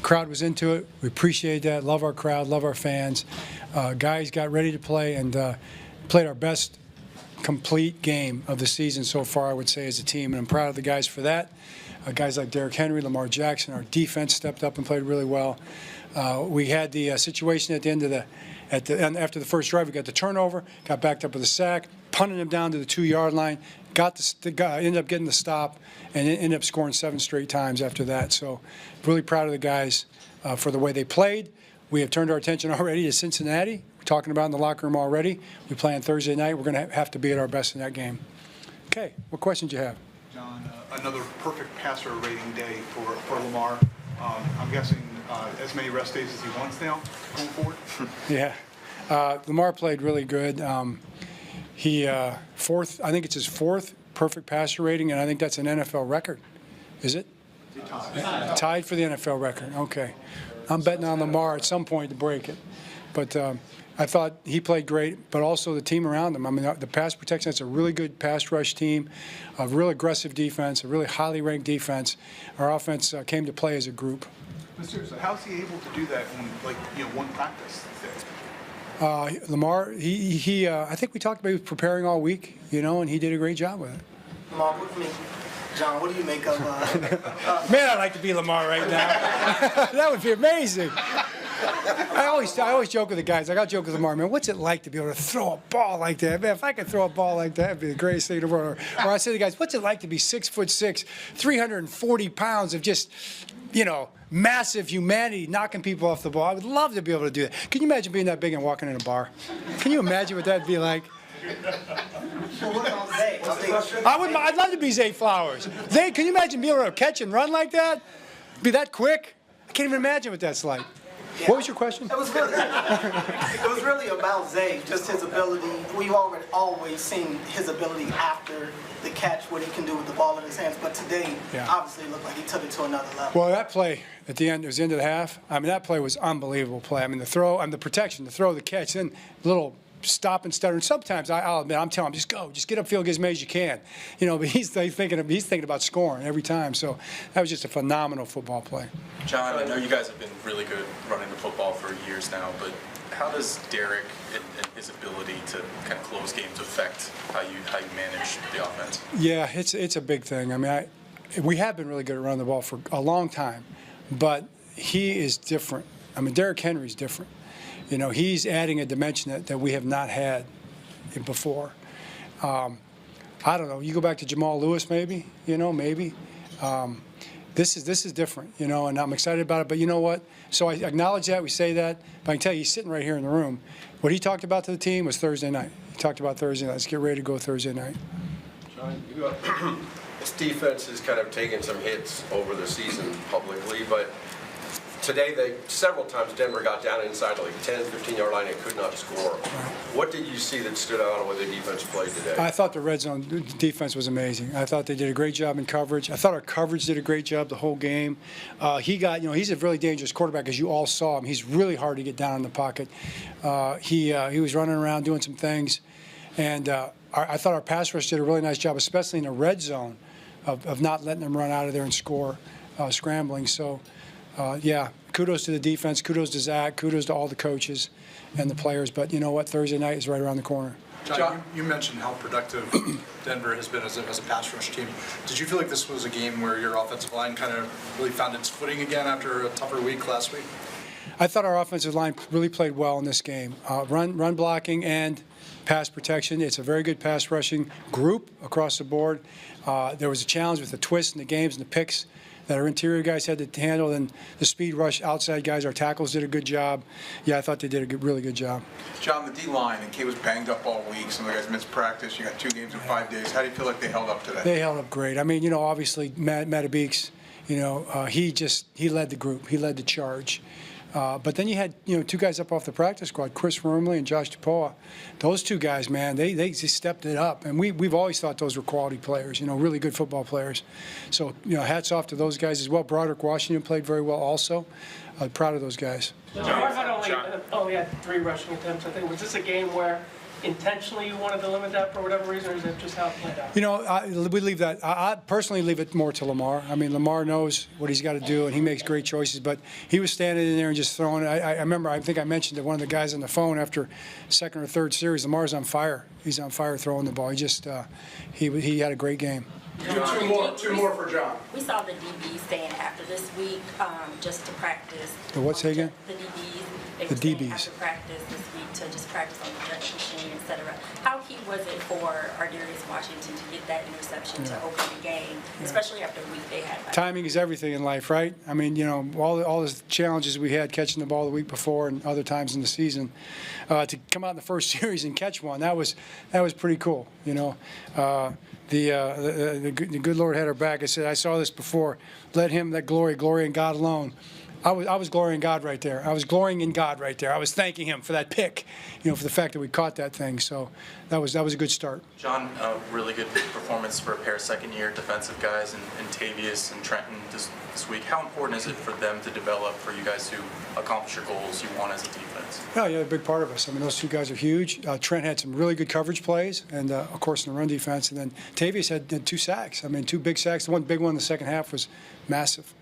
crowd was into it. We appreciate that. Love our crowd, love our fans. Guys got ready to play and played our best complete game of the season so far, I would say, as a team, and I'm proud of the guys for that. Guys like Derrick Henry, Lamar Jackson, our defense stepped up and played really well. We had the situation at the end of after the first drive, we got the turnover, got backed up with a sack, punted him down to the 2-yard line, ended up getting the stop, and ended up scoring 7 straight times after that. So really proud of the guys for the way they played. We have turned our attention already to Cincinnati. We're talking about in the locker room already. We play on Thursday night. We're going to have to be at our best in that game. Okay, what questions do you have? John, another perfect passer rating day for Lamar. I'm guessing as many rest days as he wants now going forward? Yeah. Lamar played really good. He I think it's his 4th perfect passer rating, and I think that's an NFL record. Is it? Tied for the NFL record. Okay. I'm betting on Lamar at some point to break it. But I thought he played great, but also the team around him. I mean, the pass protection, that's a really good pass rush team, a real aggressive defense, a really highly ranked defense. Our offense came to play as a group. But seriously, how's he able to do that in, one practice day? Lamar, I think we talked about he was preparing all week, and he did a great job with it. Lamar, John, what do you make of Man, I'd like to be Lamar right now. That would be amazing. I always joke with the guys. I'll joke with Lamar, man, what's it like to be able to throw a ball like that? Man, if I could throw a ball like that, it'd be the greatest thing in the world. Or I say to the guys, what's it like to be 6'6", 340 pounds of just, massive humanity, knocking people off the ball? I would love to be able to do that. Can you imagine being that big and walking in a bar? Can you imagine what that'd be like? well, what about Zay? I'd love to be Zay Flowers. Zay, can you imagine being able to catch and run like that? Be that quick? I can't even imagine what that's like. Yeah. What was your question? It was really about Zay, just his ability. We've always seen his ability after the catch, what he can do with the ball in his hands. But today, obviously, it looked like he took it to another level. Well, that play at the end, it was the end of the half. I mean, that play was unbelievable play. I mean, the throw, the protection, the throw, the catch, then little stop and stutter. And sometimes I'll admit, I'm telling him, just get upfield, get as many as you can. But he's thinking about scoring every time. So that was just a phenomenal football play. John, I know you guys have been really good running the football for years now, but how does Derrick and his ability to kind of close games affect how you manage the offense? Yeah, it's a big thing. I mean, we have been really good at running the ball for a long time, but he is different. I mean, Derrick Henry's different. He's adding a dimension that we have not had before. I don't know. You go back to Jamal Lewis, maybe. Maybe. This is different. And I'm excited about it. But you know what? So I acknowledge that. We say that. But I can tell you, he's sitting right here in the room. What he talked about to the team was Thursday night. He talked about Thursday night. Let's get ready to go Thursday night. John, this defense has kind of taken some hits over the season publicly, but today, several times Denver got down inside the 10, 15-yard line and could not score. What did you see that stood out on the way the defense played today? I thought the red zone defense was amazing. I thought they did a great job in coverage. I thought our coverage did a great job the whole game. He's a really dangerous quarterback, as you all saw him. He's really hard to get down in the pocket. He was running around doing some things. And I thought our pass rush did a really nice job, especially in the red zone, of not letting them run out of there and score, scrambling. So, kudos to the defense, kudos to Zach, kudos to all the coaches and the players. But you know what? Thursday night is right around the corner. John, you mentioned how productive Denver has been as a pass rush team. Did you feel like this was a game where your offensive line kind of really found its footing again after a tougher week last week? I thought our offensive line really played well in this game. Run blocking and pass protection. It's a very good pass rushing group across the board. There was a challenge with the twists and the games and the picks that our interior guys had to handle, and the speed rush outside guys, our tackles did a good job. Yeah, I thought they did a really good job. John, the D-line, and Kay was banged up all week. Some of the guys missed practice. You got 2 games in 5 days. How do you feel like they held up today? They held up great. I mean, obviously, Matt Beeks, he led the group. He led the charge. But then you had, 2 guys up off the practice squad, Chris Wormley and Josh DePaul. Those 2 guys, man, they just stepped it up. And we've always thought those were quality players, really good football players. So, hats off to those guys as well. Broderick Washington played very well also. Proud of those guys. Harbaugh only had 3 rushing attempts. I think was this a game where intentionally you wanted to limit that for whatever reason, or is that just how it played out? You know, we leave that. I personally leave it more to Lamar. I mean, Lamar knows what he's got to do, and he makes great choices. But he was standing in there and just throwing. I remember. I think I mentioned to one of the guys on the phone after second or third series. Lamar's on fire. He's on fire throwing the ball. He just he had a great game. Two more for John. We saw the DBs staying after this week just to practice. The what, say again? The DBs. They The were staying DBs. after practice this week to just practice on the jet machine, et cetera. How key was it for Ardarius Washington to get that interception to open the game, especially after the week they had? Timing is everything in life, right? I mean, you know, all the challenges we had catching the ball the week before and other times in the season, to come out in the first series and catch one, that was pretty cool. You know, the good Lord had our back. I said, I saw this before. Let him that glory in God alone. I was glorying God right there. I was glorying in God right there. I was thanking Him for that pick, you know, for the fact that we caught that thing. So that was a good start. John, really good performance for a pair of second-year defensive guys in Tavius and Trenton this week. How important is it for them to develop, for you guys to accomplish your goals you want as a defense? Oh, yeah, a big part of us. I mean, those two guys are huge. Trent had some really good coverage plays, and of course in the run defense. And then Tavius had 2 sacks. I mean, 2 big sacks. The one big one in the second half was massive.